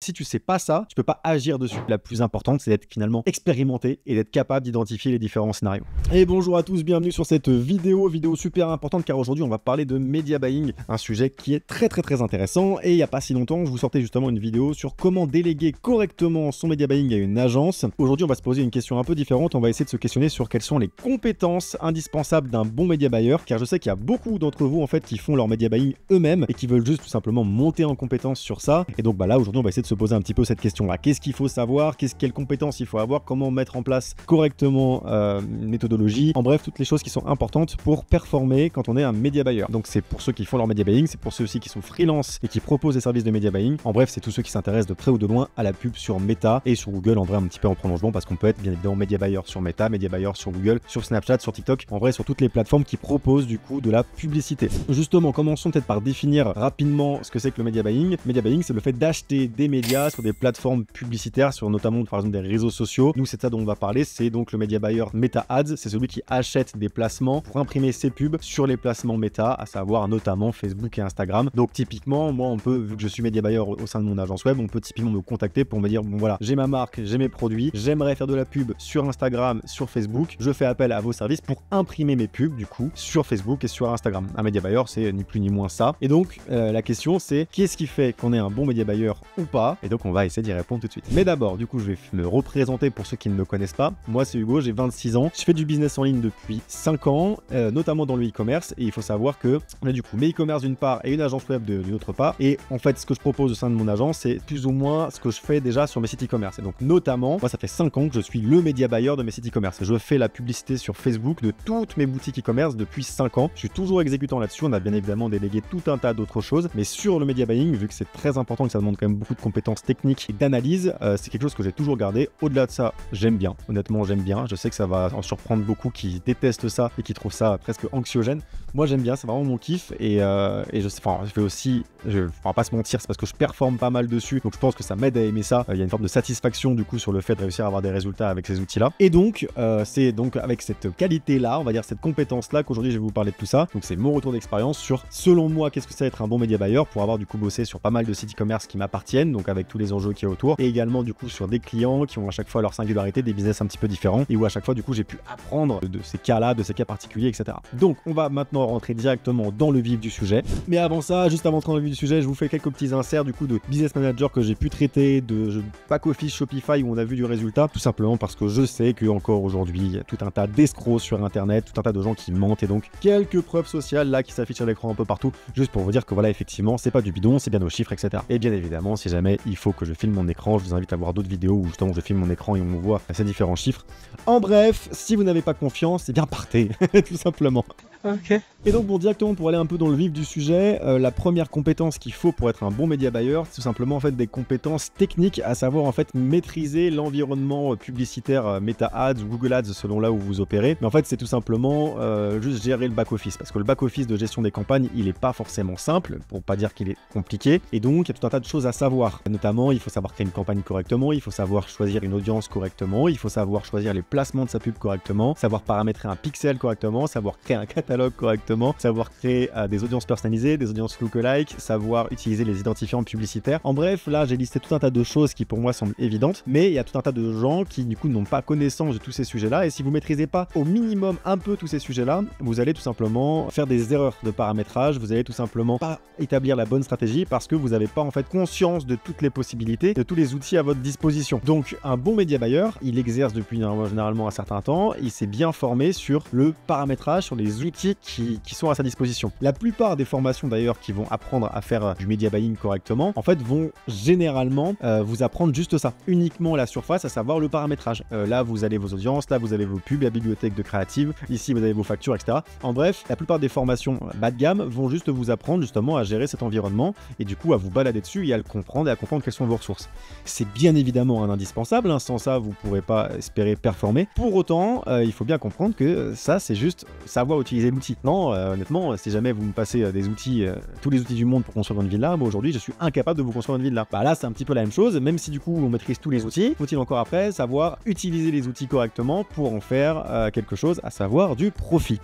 si tu sais pas ça, tu peux pas agir dessus. La plus importante, c'est d'être finalement expérimenté et d'être capable d'identifier les différents scénarios. Et bonjour à tous, bienvenue sur cette vidéo super importante car aujourd'hui on va parler de media buying, un sujet qui est très intéressant. Et il n'y a pas si longtemps, je vous sortais justement une vidéo sur comment déléguer correctement son media buying à une agence. Aujourd'hui, on va se poser une question un peu différente. On va essayer de se questionner sur quelles sont les compétences indispensables d'un bon media buyer, car je sais qu'il y a beaucoup d'entre vous en fait qui font leur media buying eux-mêmes et qui veulent juste tout simplement monter en compétence sur ça. Et donc là aujourd'hui, on va essayer de se poser un petit peu cette question-là. Qu'est-ce qu'il faut savoir? Quelles compétences il faut avoir? Comment mettre en place correctement une méthodologie? En bref, toutes les choses qui sont importantes pour performer quand on est un media buyer. Donc c'est pour ceux qui font leur media buying, c'est pour ceux aussi qui sont freelance et qui proposent des services de media buying. En bref, c'est tous ceux qui s'intéressent de près ou de loin à la pub sur Meta et sur Google, en vrai un petit peu en prolongement, parce qu'on peut être bien évidemment media buyer sur Meta, media buyer sur Google, sur Snapchat, sur TikTok, en vrai sur toutes les plateformes qui proposent du coup de la publicité. Justement, commençons peut-être par définir rapidement ce que c'est que le media buying. Media buying, c'est le fait d'acheter des médias sur des plateformes publicitaires, sur notamment par exemple des réseaux sociaux. Nous, c'est ça dont on va parler, c'est donc le media buyer Meta Ads, c'est celui qui achète des placements pour imprimer ses pubs sur les placements Meta, à savoir notamment Facebook et Instagram. Donc typiquement, moi on peut, vu que je suis media buyer au sein de mon agence web, on peut typiquement me contacter pour me dire bon voilà, j'ai ma marque, j'ai mes produits, j'aimerais faire de la pub sur Instagram, sur Facebook, je fais appel à vos services pour imprimer mes pubs du coup sur Facebook et sur Instagram. Un media buyer, c'est ni plus ni moins ça. Et donc la question c'est qu'est-ce qui fait qu'on est un bon media buyer ou pas? Et donc on va essayer d'y répondre tout de suite. Mais d'abord, du coup, je vais me représenter pour ceux qui ne me connaissent pas. Moi c'est Hugo, j'ai 26 ans, je fais du business en ligne depuis 5 ans, notamment dans le e-commerce, et il faut savoir que on a du coup mes e-commerce d'une part et une agence web d'une autre part. Et en fait, ce que je propose au sein de mon agence, c'est plus ou moins ce que je fais déjà sur mes sites e-commerce. Et donc notamment, moi ça fait 5 ans que je suis le media buyer de mes sites e-commerce. Je fais la publicité sur Facebook de toutes mes boutiques e-commerce depuis 5 ans. Je suis toujours exécutant là-dessus. On a bien évidemment délégué tout un tas d'autres choses, mais sur le media buying, vu que c'est très important, que ça demande quand même beaucoup de compétences techniques et d'analyse, c'est quelque chose que j'ai toujours gardé. Au-delà de ça, j'aime bien. Honnêtement, j'aime bien. Je sais que ça va en surprendre beaucoup qui détestent ça et qui trouvent ça presque anxiogène. Moi, j'aime bien. C'est vraiment mon kiff et je sais, enfin, je fais aussi, on va pas se mentir, c'est parce que je performe pas mal dessus, donc je pense que ça m'aide à aimer ça. Il y a une forme de satisfaction du coup sur le fait de réussir à avoir des résultats avec ces outils-là. Et donc, c'est donc avec cette qualité-là, on va dire cette compétence-là qu'aujourd'hui je vais vous parler de tout ça. Donc c'est mon retour d'expérience sur, selon moi, qu'est-ce que c'est être un bon media buyer pour avoir du coup bossé sur pas mal de sites e-commerce qui m'appartiennent, donc avec tous les enjeux qu'il y a autour, et également du coup sur des clients qui ont à chaque fois leur singularité, des business un petit peu différents, et où à chaque fois du coup j'ai pu apprendre de ces cas-là, de ces cas particuliers, etc. Donc on va maintenant rentrer directement dans le vif du sujet. Mais avant ça, juste avant d'entrer dans le vif du sujet, je vous fais quelques petits inserts du coup de business manager que j'ai pu traiter, de back office Shopify où on a vu du résultat, tout simplement parce que je sais que encore aujourd'hui il y a tout un tas d'escrocs sur internet, tout un tas de gens qui mentent, et donc quelques preuves sociales là qui s'affichent à l'écran un peu partout, juste pour vous dire que voilà, effectivement c'est pas du bidon, c'est bien nos chiffres, etc. Et bien évidemment, si jamais il faut que je filme mon écran, je vous invite à voir d'autres vidéos où justement je filme mon écran et on voit ces différents chiffres. En bref, si vous n'avez pas confiance, eh bien partez, tout simplement. Ok. Et donc bon, directement pour aller un peu dans le vif du sujet, la première compétence qu'il faut pour être un bon media buyer, c'est tout simplement en fait des compétences techniques, à savoir en fait maîtriser l'environnement publicitaire Meta Ads ou Google Ads selon là où vous opérez. Mais en fait c'est tout simplement juste gérer le back office, parce que le back office de gestion des campagnes il est pas forcément simple, pour pas dire qu'il est compliqué, et donc il y a tout un tas de choses à savoir. Notamment il faut savoir créer une campagne correctement, il faut savoir choisir une audience correctement, il faut savoir choisir les placements de sa pub correctement, savoir paramétrer un pixel correctement, savoir créer un catalogue correctement, savoir créer des audiences personnalisées, des audiences lookalike, savoir utiliser les identifiants publicitaires. En bref, là j'ai listé tout un tas de choses qui pour moi semblent évidentes, mais il y a tout un tas de gens qui du coup n'ont pas connaissance de tous ces sujets-là, et si vous maîtrisez pas au minimum un peu tous ces sujets-là, vous allez tout simplement faire des erreurs de paramétrage, vous allez tout simplement pas établir la bonne stratégie parce que vous n'avez pas en fait conscience de toutes les possibilités, de tous les outils à votre disposition. Donc un bon media buyer, il exerce depuis généralement un certain temps, il s'est bien formé sur le paramétrage, sur les outils qui sont à sa disposition. La plupart des formations d'ailleurs qui vont apprendre à faire du media buying correctement, en fait vont généralement vous apprendre juste ça, uniquement la surface, à savoir le paramétrage. Là vous avez vos audiences, là vous avez vos pubs, la bibliothèque de créatives, ici vous avez vos factures, etc. En bref, la plupart des formations bas de gamme vont juste vous apprendre justement à gérer cet environnement et du coup à vous balader dessus et à le comprendre et à comprendre quelles sont vos ressources. C'est bien évidemment un indispensable, hein, sans ça vous ne pourrez pas espérer performer. Pour autant, il faut bien comprendre que ça c'est juste savoir utiliser j'ai l'outil. Non, honnêtement, si jamais vous me passez des outils, tous les outils du monde pour construire une villa, moi aujourd'hui je suis incapable de vous construire une villa. Bah là c'est un petit peu la même chose, même si du coup on maîtrise tous les outils, faut-il encore après savoir utiliser les outils correctement pour en faire quelque chose, à savoir du profit.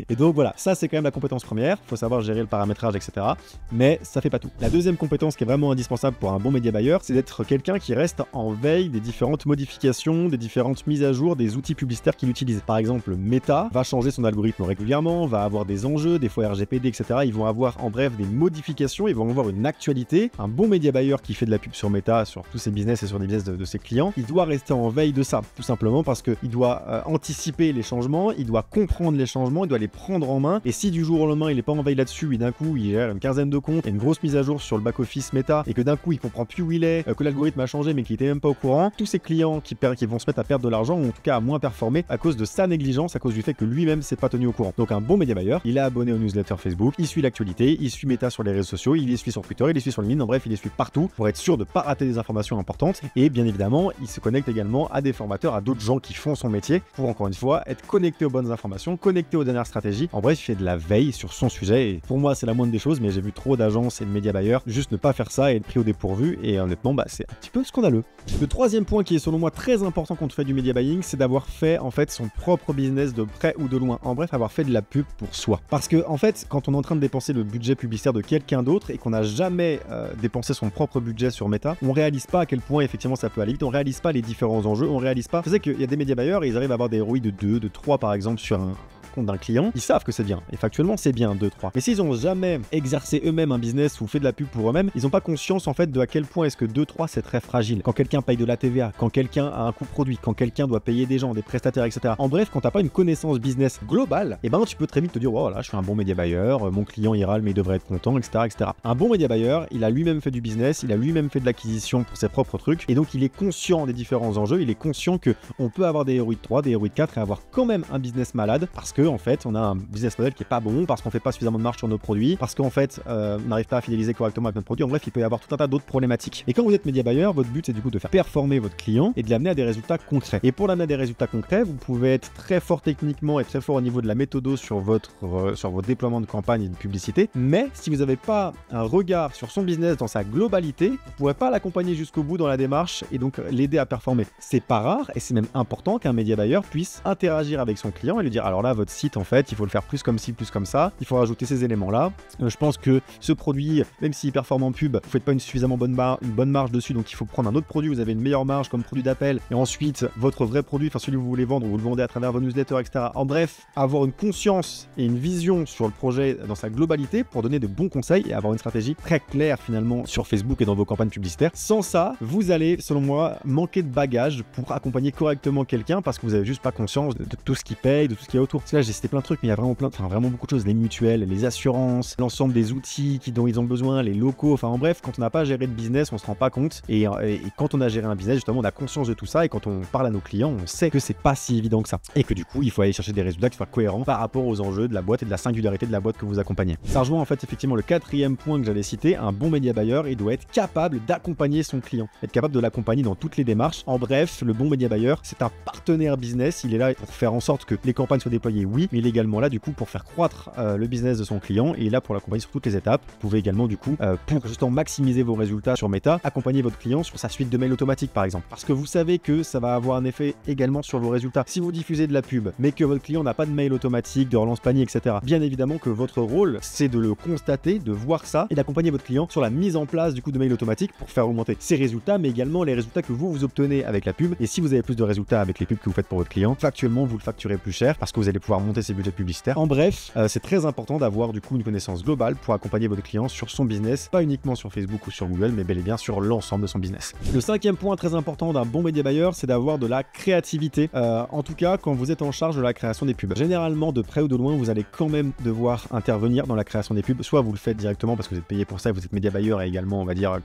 Et donc voilà, ça c'est quand même la compétence première, il faut savoir gérer le paramétrage, etc. Mais ça fait pas tout. La deuxième compétence qui est vraiment indispensable pour un bon média buyer, c'est d'être quelqu'un qui reste en veille des différentes modifications, des différentes mises à jour des outils publicitaires qu'il utilise. Par exemple, Meta va changer son algorithme régulièrement, va avoir des enjeux, des fois RGPD, etc. Ils vont avoir en bref des modifications, ils vont avoir une actualité. Un bon média buyer qui fait de la pub sur Meta, sur tous ses business et sur les business de ses clients, il doit rester en veille de ça, tout simplement parce qu'il doit anticiper les changements, il doit comprendre les changements, il doit les prendre en main, et si du jour au lendemain il n'est pas en veille là-dessus, et d'un coup il gère une quinzaine de comptes et une grosse mise à jour sur le back-office Meta, et que d'un coup il comprend plus où il est, que l'algorithme a changé mais qu'il était même pas au courant, tous ces clients qui vont se mettre à perdre de l'argent, ou en tout cas à moins performer à cause de sa négligence, à cause du fait que lui-même s'est pas tenu au courant. Donc un bon média buyer, il est abonné aux newsletters Facebook, il suit l'actualité, il suit Meta sur les réseaux sociaux, il les suit sur Twitter, il les suit sur LinkedIn, en bref il les suit partout pour être sûr de pas rater des informations importantes, et bien évidemment il se connecte également à des formateurs, à d'autres gens qui font son métier, pour encore une fois être connecté aux bonnes informations, connecté aux dernières stratégies. En bref, il fait de la veille sur son sujet, et pour moi c'est la moindre des choses, mais j'ai vu trop d'agences et de média buyers juste ne pas faire ça et être pris au dépourvu, et honnêtement bah c'est un petit peu scandaleux. Le troisième point qui est selon moi très important quand on fait du media buying, c'est d'avoir fait en fait son propre business de près ou de loin, en bref avoir fait de la pub pour soi. Parce que en fait quand on est en train de dépenser le budget publicitaire de quelqu'un d'autre et qu'on n'a jamais dépensé son propre budget sur Meta, on réalise pas à quel point effectivement ça peut aller vite, on réalise pas les différents enjeux, on réalise pas. Je sais qu'il y a des média buyers et ils arrivent à avoir des ROI de 2, de 3 par exemple sur un compte d'un client, ils savent que c'est bien, et factuellement c'est bien 2-3. Mais s'ils ont jamais exercé eux-mêmes un business ou fait de la pub pour eux-mêmes, ils n'ont pas conscience en fait de à quel point est-ce que 2-3 c'est très fragile. Quand quelqu'un paye de la TVA, quand quelqu'un a un coût produit, quand quelqu'un doit payer des gens, des prestataires, etc. En bref, quand t'as pas une connaissance business globale, et ben tu peux très vite te dire, oh voilà, je suis un bon média buyer, mon client il râle mais il devrait être content, etc., etc. Un bon média buyer, il a lui-même fait du business, il a lui-même fait de l'acquisition pour ses propres trucs, et donc il est conscient des différents enjeux, il est conscient que on peut avoir des ROI de 3, des ROI de 4 et avoir quand même un business malade, parce que en fait on a un business model qui est pas bon, parce qu'on fait pas suffisamment de marge sur nos produits, parce qu'en fait on n'arrive pas à fidéliser correctement avec notre produit. En bref, il peut y avoir tout un tas d'autres problématiques. Et quand vous êtes média buyer, votre but c'est du coup de faire performer votre client et de l'amener à des résultats concrets. Et pour l'amener à des résultats concrets, vous pouvez être très fort techniquement et très fort au niveau de la méthodo sur vos déploiements de campagne et de publicité, mais si vous n'avez pas un regard sur son business dans sa globalité, vous ne pourrez pas l'accompagner jusqu'au bout dans la démarche et donc l'aider à performer. C'est pas rare et c'est même important qu'un média buyer puisse interagir avec son client et lui dire alors là votre site en fait il faut le faire plus comme ci, plus comme ça, il faut rajouter ces éléments-là. Je pense que ce produit, même s'il performe en pub, vous faites pas une suffisamment bonne marge dessus, donc il faut prendre un autre produit, vous avez une meilleure marge comme produit d'appel, et ensuite votre vrai produit, enfin celui que vous voulez vendre, vous le vendez à travers vos newsletters, etc. En bref, avoir une conscience et une vision sur le projet dans sa globalité pour donner de bons conseils et avoir une stratégie très claire finalement sur Facebook et dans vos campagnes publicitaires. Sans ça, vous allez, selon moi, manquer de bagages pour accompagner correctement quelqu'un parce que vous avez juste pas conscience de tout ce qui paye, de tout ce qu'il y a autour. Parce que là, j'ai cité plein de trucs, mais il y a vraiment beaucoup de choses, les mutuelles, les assurances, l'ensemble des outils dont ils ont besoin, les locaux, enfin en bref, quand on n'a pas géré de business, on se rend pas compte, et quand on a géré un business, justement, on a conscience de tout ça, et quand on parle à nos clients, on sait que c'est pas si évident que ça, et que du coup, il faut aller chercher des résultats qui soient cohérents par rapport aux enjeux de la boîte et de la singularité de la boîte que vous accompagnez. Ça rejoint en fait effectivement le quatrième point que j'allais citer, un bon média buyer, il doit être capable d'accompagner son client, être capable de l'accompagner dans toutes les démarches. En bref, le bon média buyer, c'est un partenaire business, il est là pour faire en sorte que les campagnes soient déployées, oui, mais il est également là du coup pour faire croître le business de son client, et il est là pour l'accompagner sur toutes les étapes. Vous pouvez également du coup, pour justement maximiser vos résultats sur Meta, accompagner votre client sur sa suite de mails automatiques par exemple, parce que vous savez que ça va avoir un effet également sur vos résultats. Si vous diffusez de la pub, mais que votre client n'a pas de mail automatique, de relance panier, etc., bien évidemment que votre rôle, c'est de le constater, de voir ça, et d'accompagner votre client sur la mise en place du coup de mails automatiques pour faire augmenter ses résultats, mais également les résultats que vous obtenez avec la pub. Et si vous avez plus de résultats avec les pubs que vous faites pour votre client, factuellement vous le facturez plus cher parce que vous allez pouvoir monter ses budgets publicitaires. En bref, c'est très important d'avoir du coup une connaissance globale pour accompagner votre client sur son business, pas uniquement sur Facebook ou sur Google, mais bel et bien sur l'ensemble de son business. Le cinquième point très important d'un bon média buyer, c'est d'avoir de la créativité, en tout cas quand vous êtes en charge de la création des pubs. Généralement, de près ou de loin, vous allez quand même devoir intervenir dans la création des pubs, soit vous le faites directement parce que vous êtes payé pour ça et vous êtes média buyer et également, on va dire,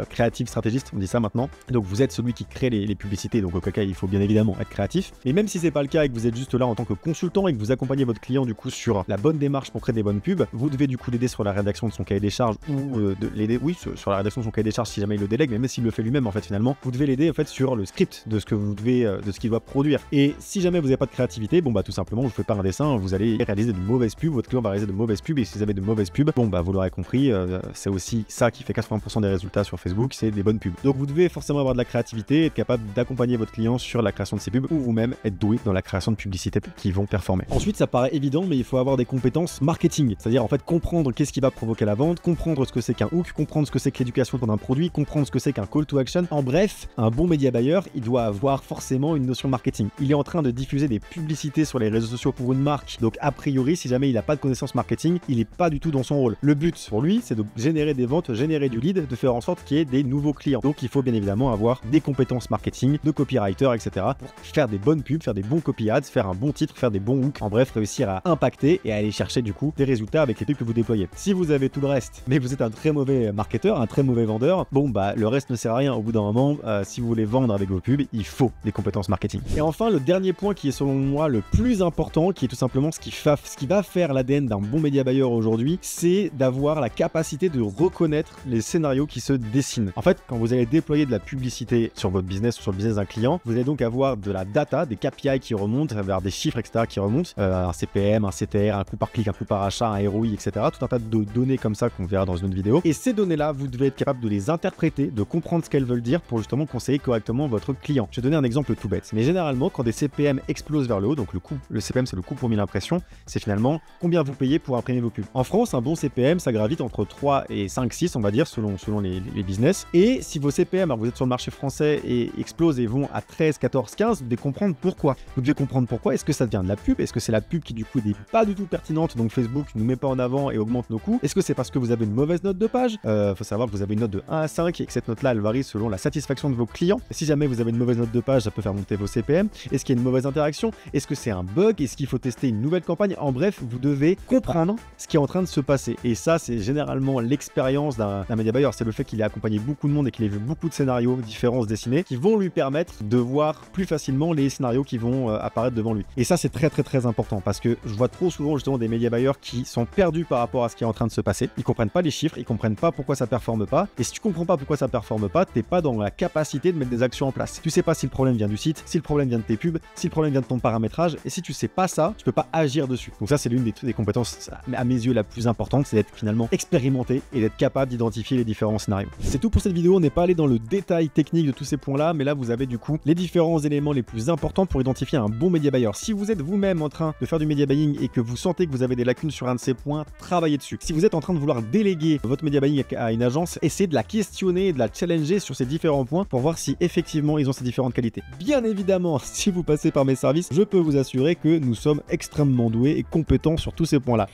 créatif stratégiste, on dit ça maintenant. Donc vous êtes celui qui crée les publicités, donc au cas il faut bien évidemment être créatif. Mais même si c'est pas le cas et que vous êtes juste là en tant que consultant et que vous accompagnez votre client du coup sur la bonne démarche pour créer des bonnes pubs, vous devez du coup l'aider sur la rédaction de son cahier des charges ou de l'aider, oui, sur la rédaction de son cahier des charges si jamais il le délègue, mais même s'il le fait lui-même en fait finalement, vous devez l'aider en fait sur le script de ce que vous devez, de ce qu'il doit produire. Et si jamais vous n'avez pas de créativité, bon bah tout simplement vous faites pas un savez ça, hein, vous allez réaliser de mauvaises pubs, votre client va réaliser de mauvaises pubs, et si vous avez de mauvaises pubs, bon bah vous l'aurez compris, c'est aussi ça qui fait 80% des résultats sur Facebook, c'est des bonnes pubs. Donc vous devez forcément avoir de la créativité, être capable d'accompagner votre client sur la création de ses pubs, ou vous-même être doué dans la création de publicités qui vont performer. Ensuite, ça paraît évident, mais il faut avoir des compétences marketing, c'est-à-dire en fait comprendre qu'est-ce qui va provoquer la vente, comprendre ce que c'est qu'un hook, comprendre ce que c'est que l'éducation autour d'un produit, comprendre ce que c'est qu'un call to action. En bref, un bon média buyer, il doit avoir forcément une notion marketing. Il est en train de diffuser des publicités sur les réseaux sociaux pour une marque, donc a priori, si jamais il n'a pas de connaissances marketing, il n'est pas du tout dans son rôle. Le but pour lui, c'est de générer des ventes, générer du lead, de faire en sorte qu'il y ait des nouveaux clients. Donc il faut bien évidemment avoir des compétences marketing, de copywriter, etc. pour faire des bonnes pubs, faire des bons copy ads, faire un bon titre, faire des bons hooks, en bref, réussir à impacter et à aller chercher du coup des résultats avec les pubs que vous déployez. Si vous avez tout le reste, mais vous êtes un très mauvais marketeur, un très mauvais vendeur, bon bah le reste ne sert à rien au bout d'un moment. Si vous voulez vendre avec vos pubs, il faut des compétences marketing. Et enfin, le dernier point qui est selon moi le plus important, qui est tout simplement ce qui va faire l'ADN d'un bon média buyer aujourd'hui, c'est d'avoir la capacité de reconnaître les scénarios qui se dessinent. En fait, quand vous allez déployer de la publicité sur votre business ou sur le business d'un client, vous allez donc avoir de la data, des KPI qui remontent, avoir des chiffres, etc. qui remontent, un CPM, un CTR, un coût par clic, un coût par achat, un ROI, etc. Tout un tas de données comme ça qu'on verra dans une autre vidéo. Et ces données-là, vous devez être capable de les interpréter, de comprendre ce qu'elles veulent dire pour justement conseiller correctement votre client. Je vais donner un exemple tout bête, mais généralement, quand des CPM explosent vers le haut, donc le CPM c'est le coût pour 1000 impressions, c'est finalement combien vous payez pour imprimer vos pubs. En France, un bon CPM, ça gravite entre 3 et 5, 6, on va dire, selon les business. Et si vos CPM, alors vous êtes sur le marché français et explosent et vont à 13, 14, 15, vous devez comprendre pourquoi. Vous devez comprendre pourquoi. Est-ce que ça vient de la pub? Est-ce que c'est la pub qui du coup n'est pas du tout pertinente, donc Facebook ne nous met pas en avant et augmente nos coûts? Est-ce que c'est parce que vous avez une mauvaise note de page? Faut savoir que vous avez une note de 1 à 5 et que cette note-là, elle varie selon la satisfaction de vos clients. Et si jamais vous avez une mauvaise note de page, ça peut faire monter vos CPM. Est-ce qu'il y a une mauvaise interaction? Est-ce que c'est un bug? Est-ce qu'il faut tester une nouvelle campagne? En bref, vous devez comprendre ce qui est en train de se passer. Et ça, c'est généralement l'expérience d'un média buyer. C'est le fait qu'il ait accompagné beaucoup de monde et qu'il ait vu beaucoup de scénarios différents se dessiner qui vont lui permettre de voir plus facilement les scénarios qui vont apparaître devant lui. Et ça, c'est très important parce que je vois trop souvent justement des média buyers qui sont perdus par rapport à ce qui est en train de se passer. Ils comprennent pas les chiffres, ils comprennent pas pourquoi ça performe pas. Et si tu comprends pas pourquoi ça performe pas, t'es pas dans la capacité de mettre des actions en place. Tu sais pas si le problème vient du site, si le problème vient de tes pubs, si le problème vient de ton paramétrage, et si tu sais pas ça, tu peux pas agir dessus. Donc ça, c'est l'une des compétences à mes yeux la plus importante, c'est d'être finalement expérimenté et d'être capable d'identifier les différents scénarios. C'est tout pour cette vidéo, on n'est pas allé dans le détail technique de tous ces points-là, mais là vous avez du coup les différents éléments les plus importants pour identifier un bon média buyer. Si vous êtes vous-même en train de faire du media buying et que vous sentez que vous avez des lacunes sur un de ces points, travaillez dessus. Si vous êtes en train de vouloir déléguer votre media buying à une agence, essayez de la questionner et de la challenger sur ces différents points pour voir si effectivement ils ont ces différentes qualités. Bien évidemment, si vous passez par mes services, je peux vous assurer que nous sommes extrêmement doués et compétents sur tous ces points-là.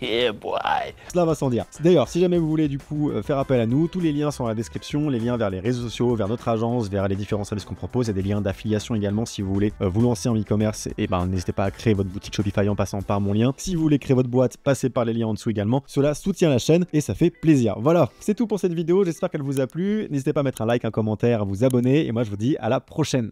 Cela va sans dire. D'ailleurs, si jamais vous voulez du coup faire appel à nous, tous les liens sont dans la description, les liens vers les réseaux sociaux, vers notre agence, vers les différents services qu'on propose. Il y a des liens d'affiliation également si vous voulez vous lancer en e-commerce. Et ben n'hésitez pas à créer votre boutique Shopify en passant par mon lien. Si vous voulez créer votre boîte, passez par les liens en dessous également. Cela soutient la chaîne et ça fait plaisir. Voilà, c'est tout pour cette vidéo. J'espère qu'elle vous a plu. N'hésitez pas à mettre un like, un commentaire, à vous abonner. Et moi je vous dis à la prochaine.